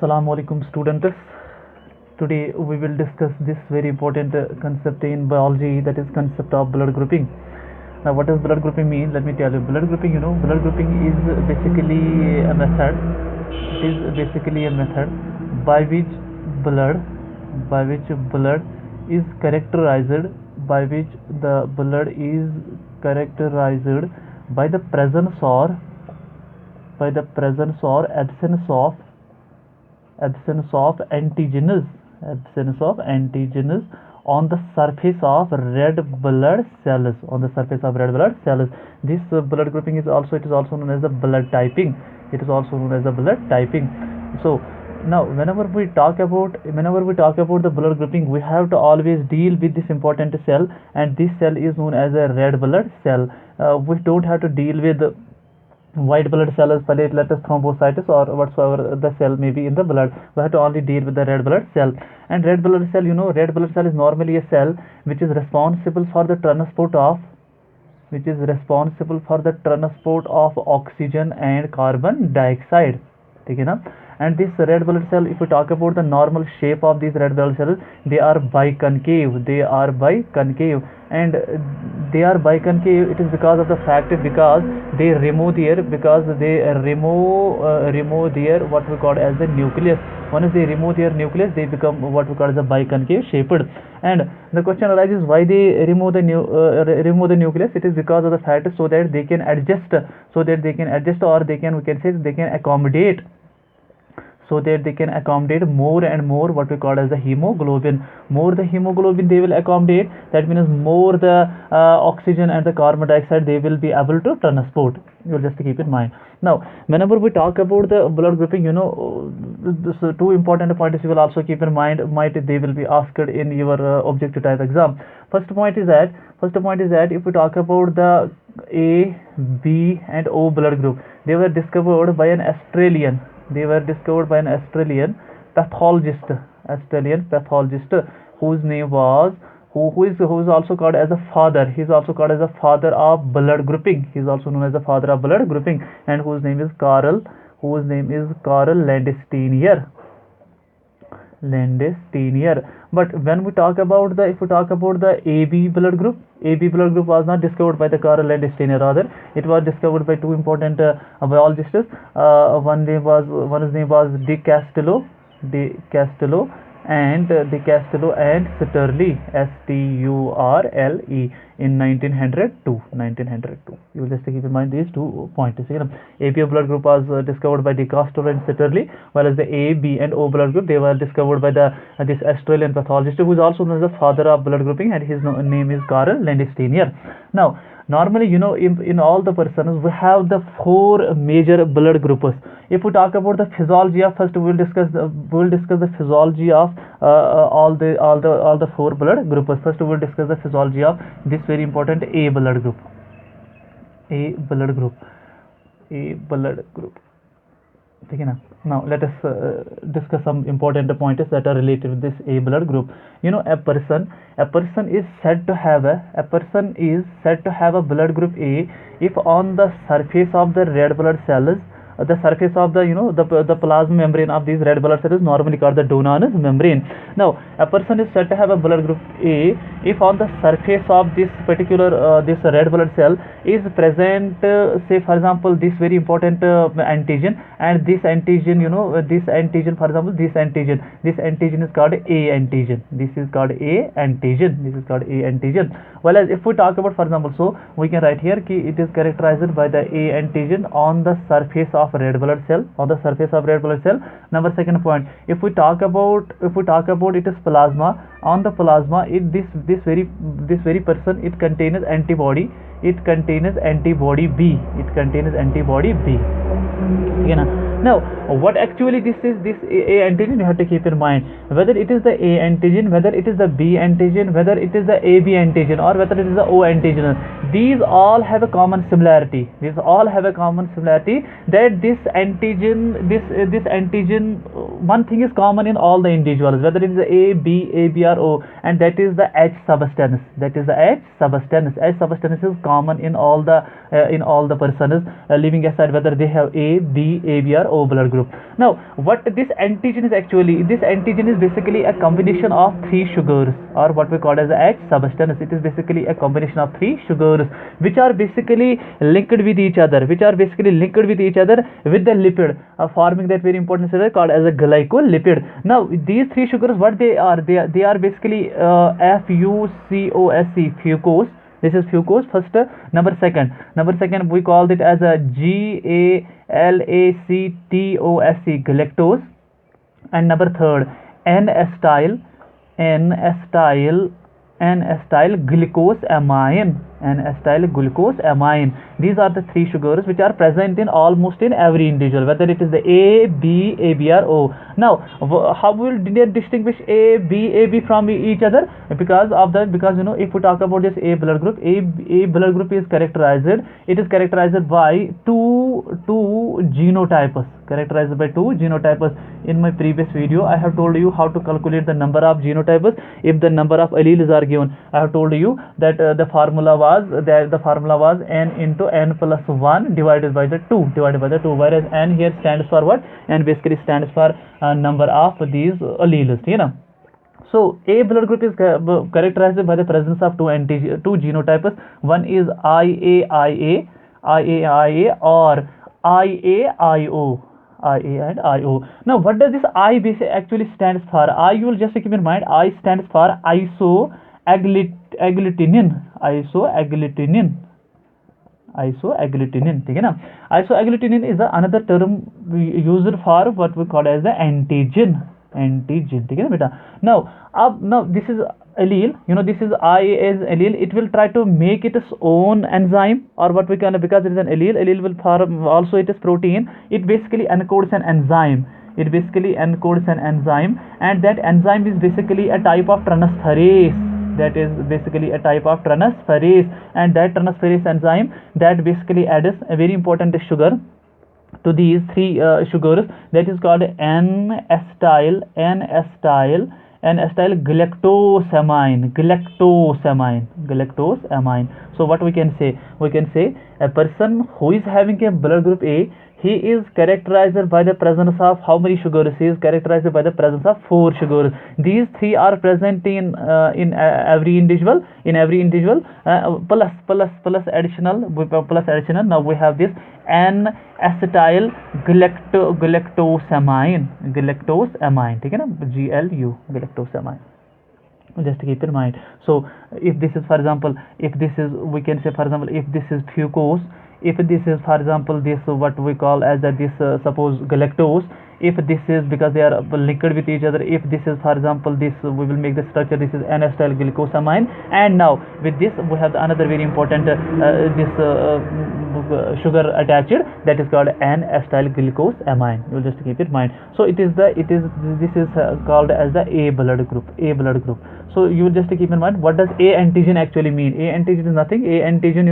Assalamu alaikum students. Today we will discuss this very important concept in biology, that is concept of blood grouping. Now what does blood grouping mean? Let me tell you. Blood grouping, blood grouping is basically a method. It is basically a method by which blood is characterized by which the blood is characterized by the presence or absence of antigens on the surface of red blood cells. This blood grouping is also known as the blood typing. So now whenever we talk about the blood grouping, we have to always deal with this important cell, and this cell is known as a red blood cell. We don't have to deal with white blood cells, platelets, thrombocytes, or whatsoever the cell may be in the blood. We have to only deal with the red blood cell. And red blood cell, red blood cell is normally a cell which is responsible for the transport of oxygen and carbon dioxide. Okay, na? And this red blood cell, if we talk about the normal shape of these red blood cells, they are biconcave. It is because of the fact because they remove their what we call as the nucleus. Once they remove their nucleus, they become what we call as a biconcave shaped. And the question arises, why they remove the nucleus? It is because of the fact so that they can adjust, or we can say they can accommodate, more and more what we call as the hemoglobin. More the hemoglobin they will accommodate, that means more the oxygen and the carbon dioxide they will be able to transport. You will just keep in mind. Now whenever we talk about the blood grouping, this two important points you will also keep in mind, they will be asked in your objective type exam. First point is that if we talk about the A, B and O blood group, they were discovered by an Australian pathologist, whose name was who is also called as a father. He is also called as a father of blood grouping. He is also known as the father of blood grouping, and whose name is Carl Landsteiner. But when we talk about the AB blood group, was not discovered by the Carl Landsteiner. Rather, it was discovered by two important biologists. One's name was De Castillo and Sturle, Sturle, in 1902. You will just keep in mind these 2 points. AB blood group was discovered by De Castillo and Sturle, whereas the A, B and O blood group, they were discovered by this Australian pathologist, who is also known as the father of blood grouping, and his name is Carl Landsteiner. Now normally, in all the persons we have the 4 major blood groups. If we talk about the physiology of, first we will discuss the physiology of all the 4 blood groups. First we will discuss the physiology of this very important A blood group. Now let us discuss some important points that are related with this A blood group. A person is said to have a blood group A if on the surface of the red blood cells, the surface of the plasma membrane of these red blood cells is normally called the Dohnan's membrane. Now a person is said to have a blood group A if on the surface of this particular this red blood cell is present, say for example, this very important antigen, and this antigen, for example, this antigen is called A antigen. This is called A antigen. Whereas if we talk about, for example, so we can write here ki it is characterized by the A antigen on the surface of red blood cell. Number second point, if we talk about it is plasma, on the plasma, this very person, it contains antibody B. Now what actually this A antigen, you have to keep in mind whether it is the A antigen, whether it is the B antigen, whether it is the AB antigen, or whether it is the O antigen. These all have a common similarity. That this antigen, one thing is common in all the individuals, whether it is A, B, or O, and that is the H substance. H substance is common in all the persons, leaving aside whether they have A, B, or O blood group. group. Now, what this antigen is actually, this antigen is basically a combination of three sugars, or what we call as a H substance. It is basically a combination of three sugars which are basically linked with each other, with the lipid, forming that very important sugar called as a glycolipid. Now, these three sugars, what they are, they are basically FUCOSE, fucose. This is fucose first. Number second we called it as a GALACTOSE, galactose. And number third, N-acetyl glucosamine, These are the three sugars which are present in almost in every individual, whether it is the A, B, AB or O. Now, how will they distinguish A, B from each other? Because if we talk about this A blood group, A blood group is characterized. It is characterized by two genotypes. In my previous video, I have told you how to calculate the number of genotypes if the number of alleles are given. I have told you that the formula was n into n plus 1 divided by the 2, whereas n here stands for what? N basically stands for number of these alleles, So A blood group is characterized by the presence of two genotypes. One is IAIA or IAIO. Now, what does this I actually stands for? I, you will just keep in mind, I stands for isoagglutinin. Isoagglutinin is another term used for what we call as the antigen. Now this is allele, this is I as allele. It will try to make its own enzyme, or what we can, because it is an allele will form also it is protein. It basically encodes an enzyme. And that enzyme is basically a type of transferase. And that transferase enzyme that basically adds a very important sugar to these three sugars, that is called N-acetyl galactosamine. So what we can say? A person who is having a blood group A, he is characterized by the presence of how many sugars? He is characterized by the presence of 4 sugars. These three are present in every individual. Plus additional. Now we have this N-acetyl galactosamine. GLU, galactosamine. Just keep in mind. So if this is, for example, if this is fucose, if this is, for example, this what we call as suppose galactose, if this is, because they are linked with each other, if this is, for example, this, we will make the structure, this is N-acetyl glucosamine. And now with this we have another very important sugar attached, that is called N-acetyl glucosamine. You will just keep it in mind. So this is called as the A blood group. So you will just keep in mind, what does A antigen actually mean? A antigen is nothing. A antigen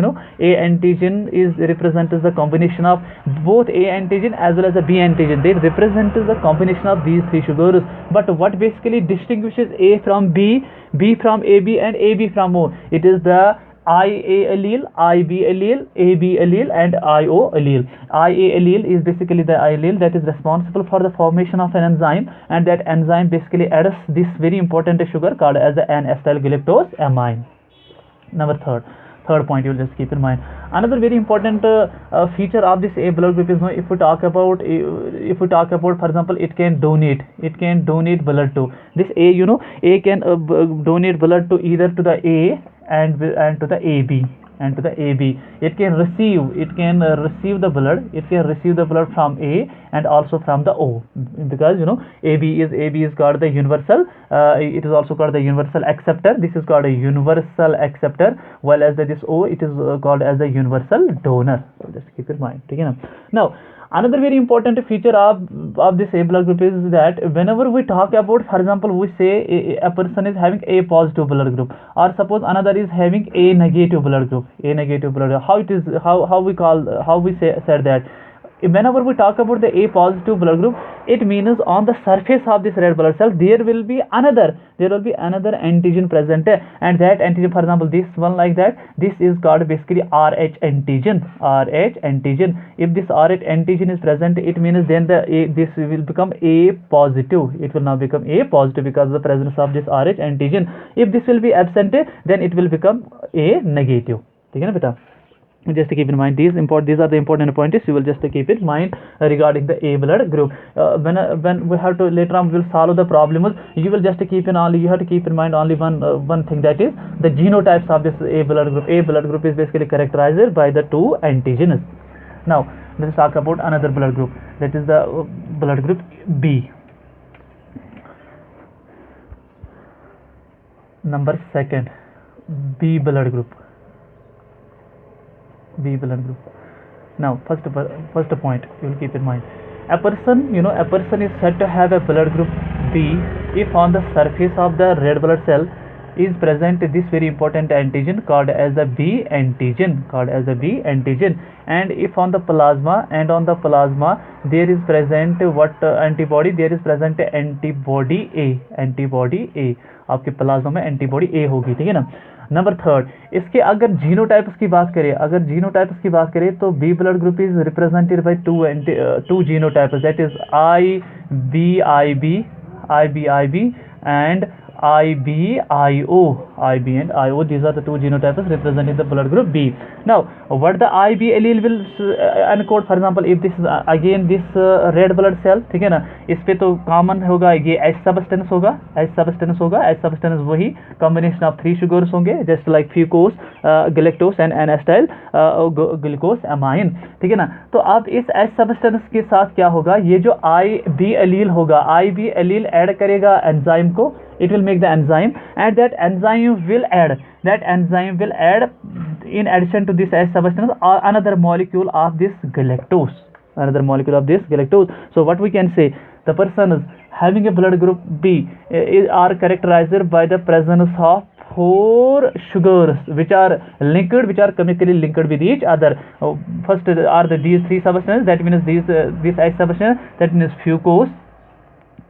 is represents the combination of both A antigen as well as the B antigen. They represent the combination of these three sugars. But what basically distinguishes A from B, B from AB, and AB from O? It is the IA allele, IB allele, AB allele, and IO allele. IA allele is basically the allele that is responsible for the formation of an enzyme, and that enzyme basically adds this very important sugar called as the N-acetyl galactosamine. Number third point you will just keep in mind. Another very important feature of this A blood group is, if we talk about, for example, it can donate blood to this A. A can donate blood to either to the A and to the AB. It can receive the blood from A and also from the O, because AB is called the universal. It is also called the universal acceptor. This is called a universal acceptor, while as this O, it is called as the universal donor. So just keep in mind. Now, another very important feature of this A blood group is that whenever we talk about, for example, we say a person is having A positive blood group, or suppose another is having A negative blood group. How we said that whenever we talk about the A positive blood group, it means on the surface of this red blood cell there will be another antigen present, and that antigen, for example this one like that, this is called basically Rh antigen. If this Rh antigen is present, it means then this will become A positive. It will now become A positive because of the presence of this Rh antigen. If this will be absent, then it will become A negative. ठीक है ना बेटा? Just keep in mind these are the important points. You will just keep in mind regarding the A blood group. When we have to later on we will solve the problems, you will just keep in only, you have to keep in mind only one thing, that is the genotypes of this A blood group. A blood group is basically characterized by the two antigens. Now let's talk about another blood group, that is the blood group B. Number second, B blood group. Now first point you will keep in mind, a person is said to have a blood group B if on the surface of the red blood cell is present this very important antigen called as the B antigen, and if on the plasma there is present what antibody, there is present antibody A. आपके plasma में antibody A होगी, ठीक है ना. Number third, इसके अगर genotypes की बात करें तो B blood group is represented by two genotypes, that is IB and IB&IO. These are the two genotypes representing the blood group B. Now, what the IB allele will encode, for example, if this is again this red blood cell, ठीक है ना, इस पे तो common होगा ये H substance होगा. H substance वही combination of 3 sugars होंगे, just like fucose, galactose and N-acetyl glucosamine, ठीक है ना. तो अब इस H substance के साथ क्या होगा, ये जो IB allele होगा, IB allele ऐड करेगा एंजाइम को, it will make the enzyme, and that enzyme will add in addition to this H substance another molecule of this galactose. So what we can say, the persons having a blood group B are characterized by the presence of 4 sugars which are chemically linked with each other. First are these 3 substances, that means this H substance, that means fucose,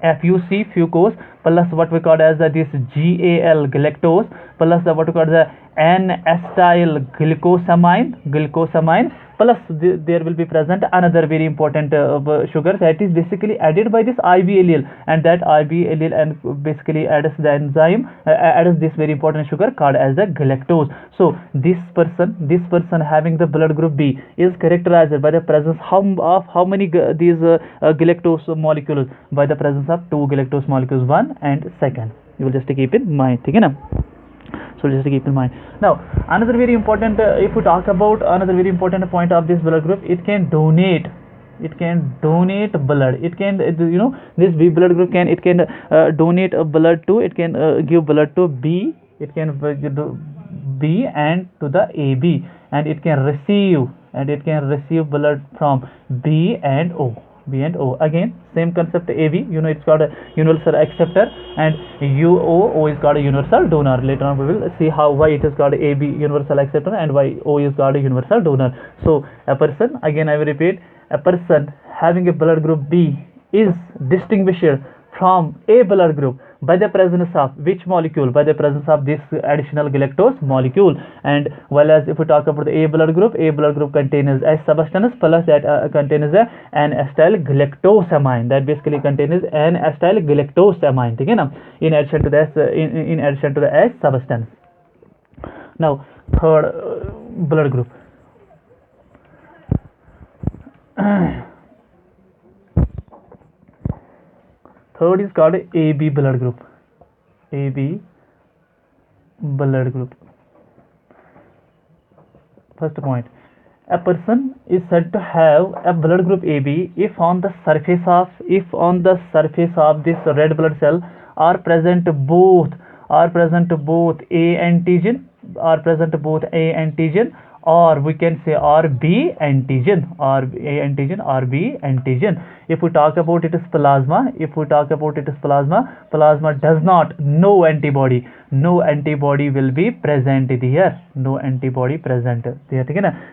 fucose, plus what we call as this GAL galactose, plus what we call the N-acetyl glucosamine, plus there will be present another very important sugar that is basically added by this IB allele, and that IB allele and basically adds the enzyme, adds this very important sugar called as the galactose. So this person having the blood group B is characterized by the presence of how many these galactose molecules, by the presence of 2 galactose molecules, 1 and 2. You will just keep in mind, ठीक है ना. So just keep in mind. Now another very important if we talk about another very important point of this blood group, it can donate blood. It can this B blood group can donate blood to, it can give blood to B, it can do B and to the AB, and it can receive blood from B and O. Again same concept, AB, it's called a universal acceptor, and O is called a universal donor. Later on we will see why it is called AB universal acceptor and why O is called a universal donor. So a person, again I will repeat, a person having a blood group B is distinguished from A blood group by the presence of which molecule? By the presence of this additional galactose molecule. And while as if we talk about the A blood group contains H substance, plus that contains N-acetyl glucosamine, that basically contains N-acetyl glucosamine, ठीक है ना, in addition to the H substance. Now third blood group, third is called AB blood group. First point, a person is said to have a blood group AB if on the surface of this red blood cell are present both A antigen or we can say or B antigen, or A antigen or B antigen. If we talk about it is plasma, if we talk about it is plasma, plasma does not, no antibody will be present here, no antibody present there.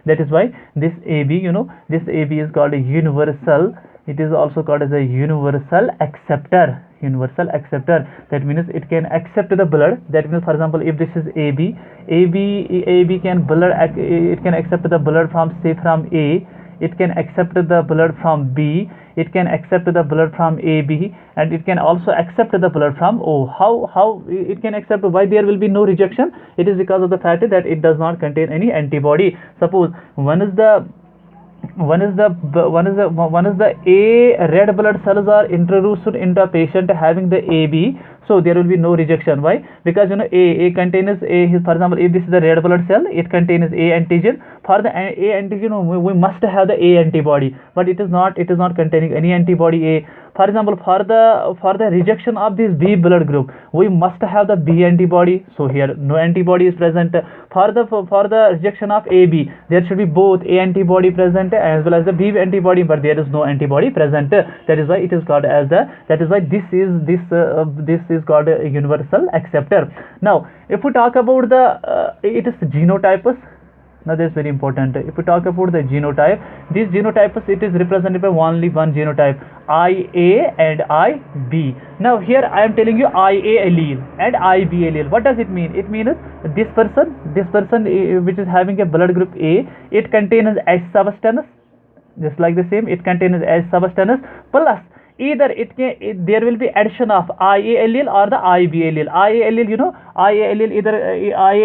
That is why this AB, this AB is called a universal. It is also called as a universal acceptor. That means it can accept the blood. That means, for example, if this is AB can blood, it can accept the blood from, say, from A. It can accept the blood from B. It can accept the blood from AB, and it can also accept the blood from O. How it can accept? Why there will be no rejection? It is because of the fact that it does not contain any antibody. Suppose one is the A red blood cells are introduced into a patient having the AB, so there will be no rejection. Why? Because A contains for example, if this is the red blood cell, it contains A antigen. For the A antigen, we must have the A antibody, but it is not containing any antibody A. For example, for the rejection of this B blood group, we must have the B antibody. So here no antibody is present. For the rejection of AB, there should be both A antibody present as well as the B antibody, but there is no antibody present. That is why it is called as that is why this is called a universal acceptor. Now, if we talk about it is genotypes. Now this is very important. If we talk about the genotype, these genotypes, it is represented by only one genotype, IA and IB. Now here I am telling you IA allele and IB allele. What does it mean? It means this person which is having a blood group A, it contains H substance, just like the same, it contains H substance, plus either there will be addition of IA allele or the IB allele. IA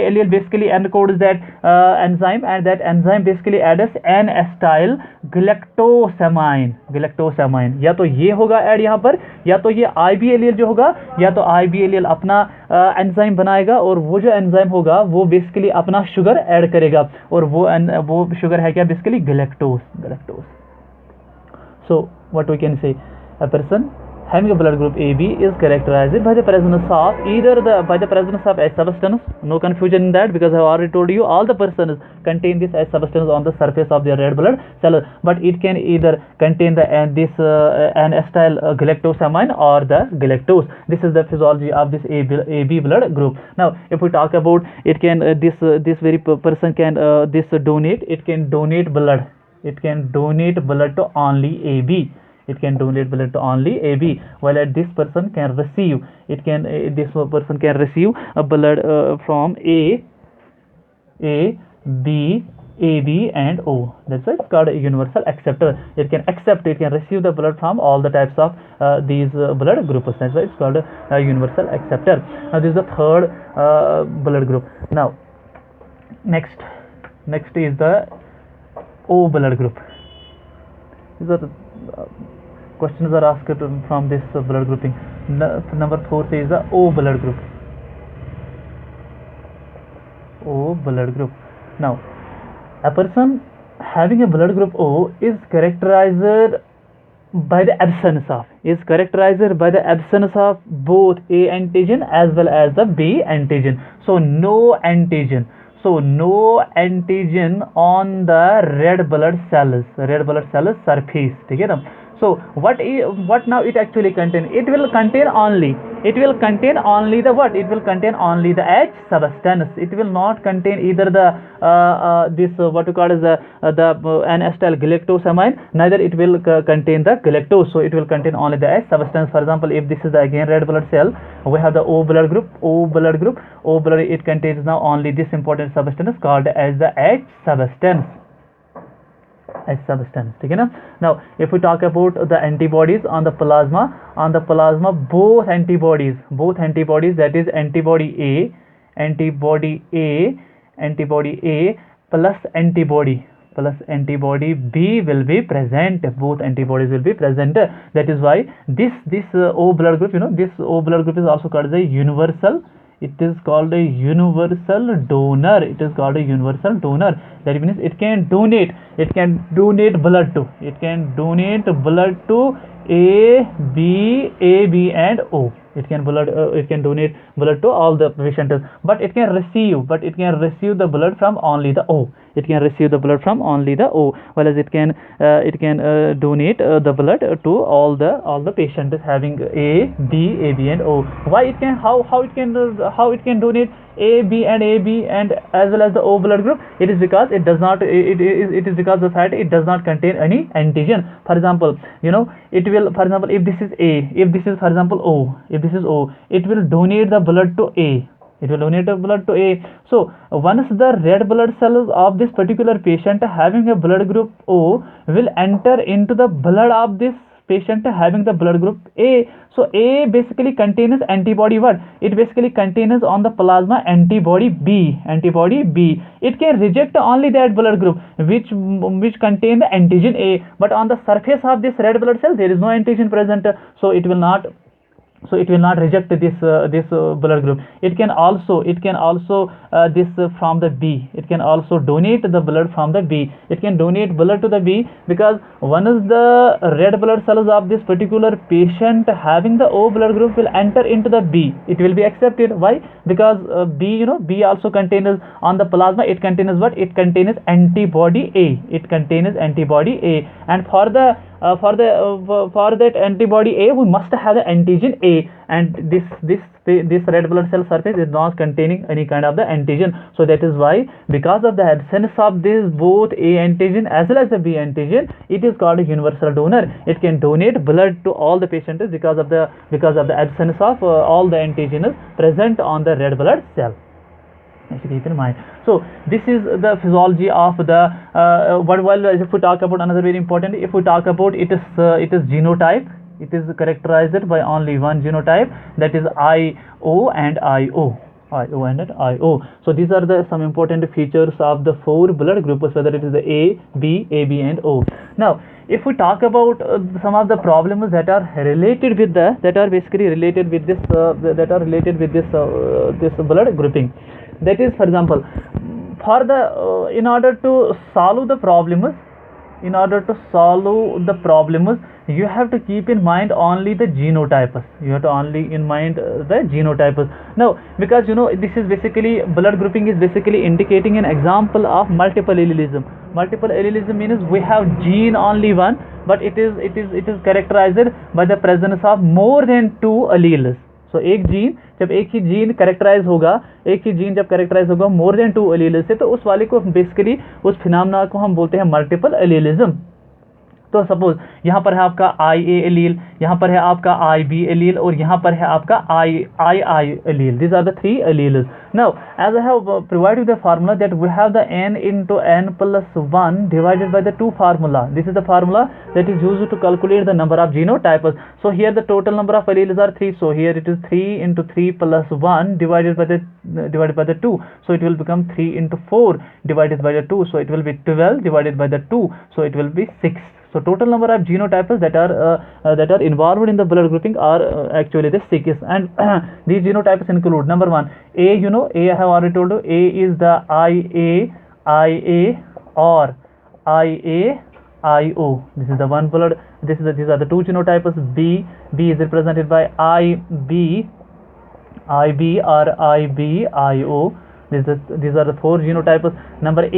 allele basically encodes that enzyme, and that enzyme basically adds N-acetyl galactosamine. या तो ये होगा add यहाँ पर, या तो ये IB allele जो होगा, या तो IB allele अपना एंजाइम बनाएगा, और वो जो एंजाइम होगा वो बेसिकली अपना शुगर ऐड करेगा, और वो शुगर है क्या? Basically galactose. So what we can say, a person having a blood group AB is characterized by the presence of H substance. No confusion in that, because I have already told you all the persons contain this H substance on the surface of their red blood cell, but it can either contain N-acetyl galactosamine or the galactose. This is the physiology of this AB blood group. Now, if we talk about it, can this very person can donate. It can donate blood. It can donate blood to only AB. It can donate blood to only AB, while this person can receive. This person can receive a blood from A, B, AB and O. That's why it's called a universal acceptor. It can receive the blood from all the types of these blood groups. That's why it's called a universal acceptor. Now this is the third blood group. Now next is the O blood group. These are the questions are asked from this blood grouping. Number 4 is the O blood group. O blood group. Now, a person having a blood group O is characterized by the absence of both A antigen as well as the B antigen. So no antigen on the red blood cells surface. ठीक है ना? So what now it actually contain? It will contain only the what? It will contain only the H substance. It will not contain either the what you call as the N-acetyl galactosamine, neither it will contain the galactose. So it will contain only the H substance. For example, if this is again red blood cell, we have the O blood group. It contains now only this important substance called as the H substance. ठीक है ना? Now if we talk about the antibodies on the plasma, both antibodies, that is antibody A plus antibody B will be present. Both antibodies will be present. That is why this O blood group, this O blood group is also called the universal. It is called a universal donor. That means it can donate blood to A, B, and O. It can donate blood to all the patients, but it can receive the blood from only the O. It can receive the blood from only the O, whereas it can donate the blood to all the patients having A, B, AB, and O. Why it can how it can donate A, B, and AB, and as well as the O blood group? It is because it does not. It is because of the fact it does not contain any antigen. For example, it will. For example, if this is A, if this is, for example, O, if this is O, it will donate the blood to A. It will donate the blood to A. So once the red blood cells of this particular patient having a blood group O will enter into the blood of this patient having the blood group A. So A basically contains antibody what? It basically contains on the plasma antibody B. It can reject only that blood group which contain the antigen A, but on the surface of this red blood cell there is no antigen present, so it will not reject this blood group. It can also this from the B. It can also donate the blood from the B. It can donate blood to the B, because one is the red blood cells of this particular patient having the O blood group will enter into the B. It will be accepted. Why? Because B also contains on the plasma. It contains what? It contains antibody A. And for that antibody A, we must have the antigen A, and this red blood cell surface is not containing any kind of the antigen. So that is why, because of the absence of this both A antigen as well as the B antigen, it is called a universal donor. It can donate blood to all the patients because of the absence of all the antigens present on the red blood cell. Keep in mind. So this is the physiology of the while if we talk about another very important, if we talk about it is genotype. It is characterized by only one genotype, that is IO and IO. So these are the some important features of the four blood groups, whether it is the A, B, AB, and O. Now if we talk about some of the problems that are related with this blood grouping, that is, for example, for the in order to solve the problems, you have to keep in mind only the genotypes. Now, because this is basically, blood grouping is basically indicating an example of multiple allelism. Multiple allelism means we have gene only one, but it is characterized by the presence of more than two alleles. So एक gene जब characterise होगा more than to allele से, तो उस वाले को basically उस phenomena को हम बोलते हैं मल्टीपल एलीलिज्म. तो सपोज यहाँ पर है आपका IA एलील, यहाँ पर है आपका IB एलील, और यहाँ पर है आपका II allele. These are the three alleles. Now, as I have provided the formula that we have the n into n plus 1 divided by the 2 formula. This is the formula that is used to calculate the number of genotypes. So here the total number of alleles are 3. So here it is 3 into 3 plus 1 divided by the 2. So it will become 3 into 4 divided by the 2. So it will be 12 divided by the 2. So it will be 6. So total number of genotypes that are involved in the blood grouping are actually the 6, and these genotypes include: number 1, A. A I have already told you. A is the IA or IAIO. This is the one blood. These are the two genotypes. B is represented by IB or IBIO. These are the four genotypes. Number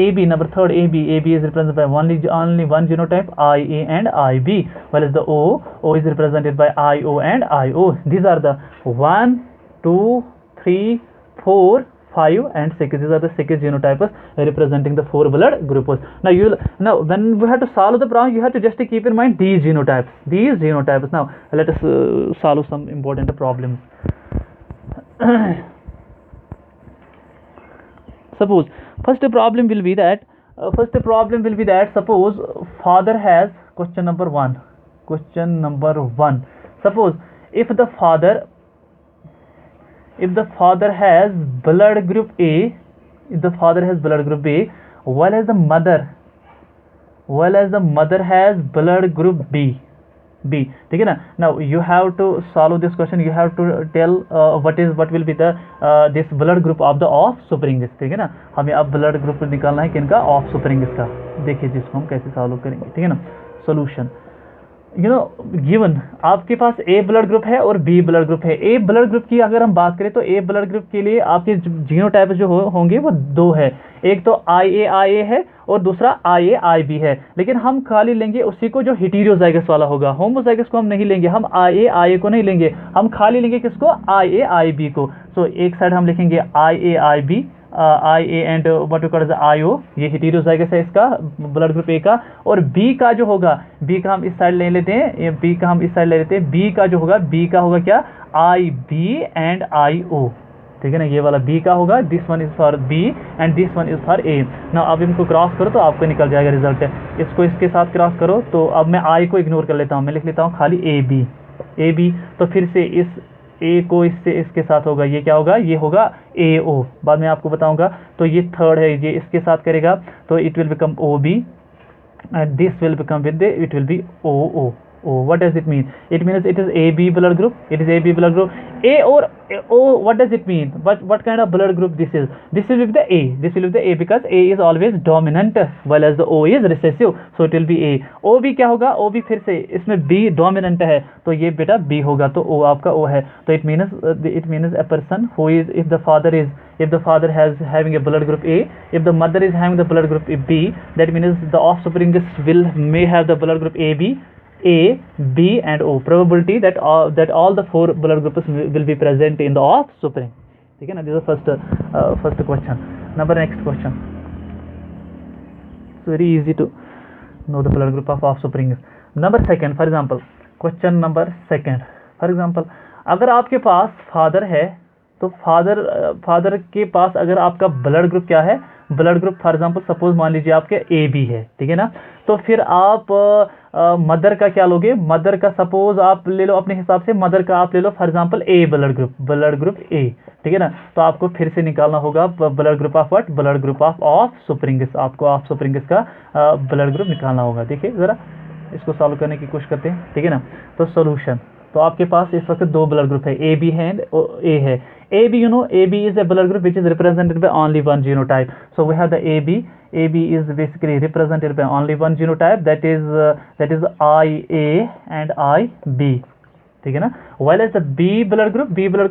third AB is represented by only one genotype, IA and IB, whereas the O is represented by IO and IO. These are the 1, 2, 3, 4, 5, and 6. These are the 6 genotypes representing the 4 blood groups. Now when we have to solve the problem, you have to just keep in mind these genotypes. Now let us solve some important problems. Suppose first problem will be that suppose father has, question number one. Suppose if the father has blood group A, whereas the mother has blood group B. ठीक है ना. Now you have to solve this question. You have to tell what will be the this blood group of the offspring. ठीक है ना. हमें अब blood group निकालना है किनका? offspring का. देखिए जिसको हम कैसे सॉल्व करेंगे. ठीक है ना. Solution. यू नो गिवन आपके पास ए ब्लड ग्रुप है और बी ब्लड ग्रुप है। ए ब्लड ग्रुप की अगर हम बात करें तो ए ब्लड ग्रुप के लिए आपके जीनोटाइप जो होंगे वो दो है, एक तो IA है और दूसरा IA है। लेकिन हम खाली लेंगे उसी को जो हेटेरोजाइगस वाला होगा, होमोजाइगस को हम नहीं लेंगे, हम IA को नहीं लेंगे, हम खाली लेंगे किसको, IA को। सो एक साइड हम लिखेंगे IA and what you call IO, ये हेटेरोजाइगस है इसका ब्लड ग्रुप ए का। और बी का जो होगा, बी का हम इस साइड ले लेते हैं, बी का हम इस साइड ले लेते हैं, बी का जो होगा, बी का होगा क्या, IB एंड IO, ठीक है ना, ये वाला बी का होगा, this one is for B and this one is for A. ना अब इनको क्रॉस करो तो आपको निकल जाएगा रिजल्ट है, इसको इसके साथ क्रॉस करो तो अब मैं आई को इग्नोर कर लेता हूँ, मैं लिख लेता हूँ खाली ए बी। तो फिर से इस ए को इससे इसके साथ होगा, ये क्या होगा, ये होगा AO, बाद में आपको बताऊंगा। तो ये थर्ड है, ये इसके साथ करेगा तो it will become OB and this will become with the, it will be OO. What does it mean? It means it is AB blood group. It is AB blood group. A or O, what does it mean? What kind of blood group this is? This will be the A. This will be the A because A is always dominant, while as the O is recessive. So it will be A. OB क्या होगा? OB फिर से इसमें B dominant है तो ये बेटा B होगा, तो O आपका O है। तो it means a person who is, if the father has having a blood group A, if the mother is having the blood group B, that means the offspring may have the blood group AB, A, B and O. Probability that all the four blood groups will be present in the offspring. ठीक है ना, this is first question. Next question. It's very easy to know the blood group of offspring. Number second, for example, question number second. For example, अगर आपके पास father है तो father के पास अगर आपका ब्लड ग्रुप क्या है, blood group for example suppose मान लीजिए आपके AB है, ठीक है ना, तो फिर आप मदर का क्या लोगे, मदर का सपोज आप ले लो अपने हिसाब से, मदर का आप ले लो for example A blood group A, ठीक है ना। तो आपको फिर से निकालना होगा blood group of what, blood group of offsprings, आपको ऑफ सुपरिंगस का ब्लड ग्रुप निकालना होगा। देखिए जरा इसको सॉल्व करने की कोशिश करते हैं, ठीक है ना। तो सोल्यूशन, तो आपके पास इस वक्त दो ब्लड ग्रुप है, AB है एंड A है। AB, you know, AB is a blood group which is represented by only one genotype. So we have the AB is basically represented by only one genotype, that is IA and IB, ठीक है ना। while as the B blood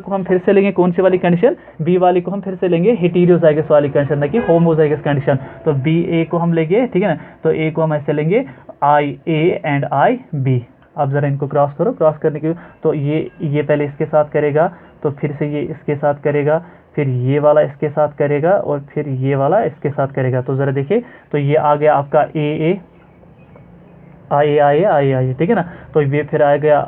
को हम फिर से लेंगे कौन सी वाली कंडीशन, B वाली को हम फिर से लेंगे हेटेरोजाइगस वाली कंडीशन, ना कि होमोजाइगस कंडीशन। तो BA को हम लेंगे, ठीक है ना, तो A को हम ऐसे लेंगे IA एंड IB। अब जरा इनको क्रॉस करो, क्रॉस करने के तो ये पहले इसके साथ करेगा, तो फिर से ये इसके साथ करेगा, फिर ये वाला इसके साथ करेगा और फिर ये वाला इसके साथ करेगा। तो जरा देखिए, तो ये आ गया आपका AA IA, ठीक है ना। तो ये फिर आ गया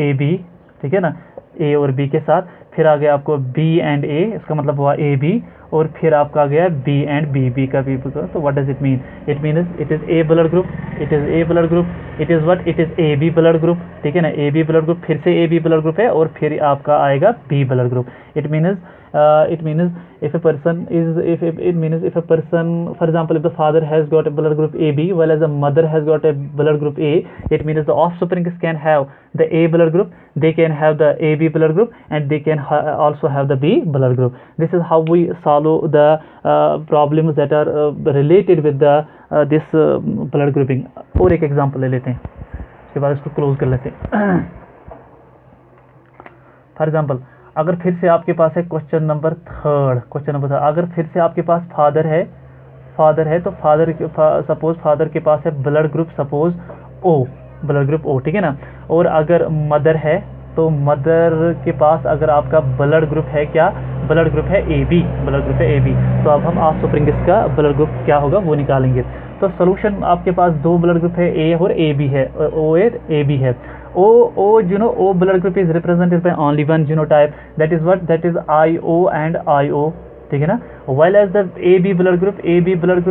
AB, ठीक है ना, A और B के साथ, फिर आ गया आपको B एंड A, इसका मतलब हुआ AB, और फिर आपका आ गया B एंड B का B। तो what does it mean, it means it is A blood group, it is A blood group, it is what, it is AB blood group, ठीक है ना, AB ब्लड ग्रुप, फिर से AB blood group है और फिर आपका आएगा B blood group. It means if a person, for example, if the father has got a blood group AB while as the mother has got a blood group A, it means the offspring can have the A blood group, they can have the AB blood group, and they can also have the B blood group. This is how we solve the problems that are related with the this blood grouping. और एक example ले लेते हैं, उसके बाद इसको close कर लेते हैं। फॉर एग्जांपल, अगर फिर से आपके पास है क्वेश्चन नंबर थर्ड, अगर फिर से आपके पास फादर है तो सपोज फादर के पास है blood group suppose O, blood group O, ठीक है ना। और अगर मदर है तो मदर के पास अगर आपका ब्लड ग्रुप है क्या, ब्लड ग्रुप है AB, तो अब हम ऑफ सुपरिंगस का ब्लड ग्रुप क्या होगा वो निकालेंगे। तो सोल्यूशन, आपके पास दो ब्लड ग्रुप है, A और AB है, O और AB है। O blood group is represented by only one genotype, that is what, that is IO and IO, ठीक है ना। while as the AB blood group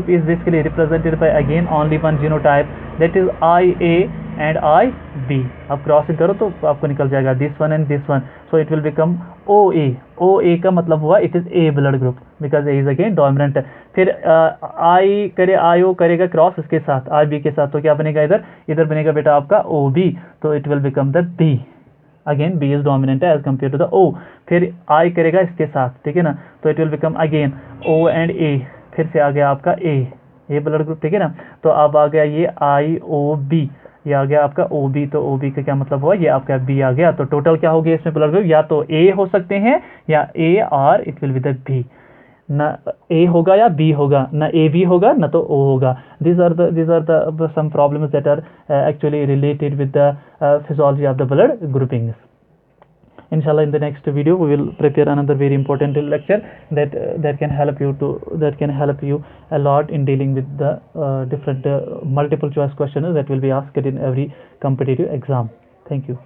is basically represented by again only one genotype, that is IA and IB। अब crossing करो तो आपको निकल जाएगा this one and this one, so it will become OA का मतलब हुआ it is A blood group because A is again dominant। फिर IO करेगा क्रॉस इसके साथ IB के साथ, तो क्या बनेगा, इधर बनेगा बेटा आपका OB, तो it will become the B, again B is dominant as compared to the O। फिर I करेगा इसके साथ, ठीक है ना, तो it will become again O and A, फिर से आ गया आपका A ब्लड ग्रुप, ठीक है ना। तो अब आ गया ये IOB, ये आ गया आपका ओ बी, तो ओ बी का क्या मतलब हुआ, ये आपका बी आ गया। तो टोटल क्या हो गया इसमें ब्लड ग्रुप, या तो ए हो सकते हैं या ए, और it will be the B, ना ए होगा या बी होगा, ना ए बी होगा ना तो ओ होगा। these are the some problems that are actually related with the physiology of the blood groupings. Inshallah, in the next video we will prepare another very important lecture that can help you a lot in dealing with the different multiple choice questions that will be asked in every competitive exam. Thank you.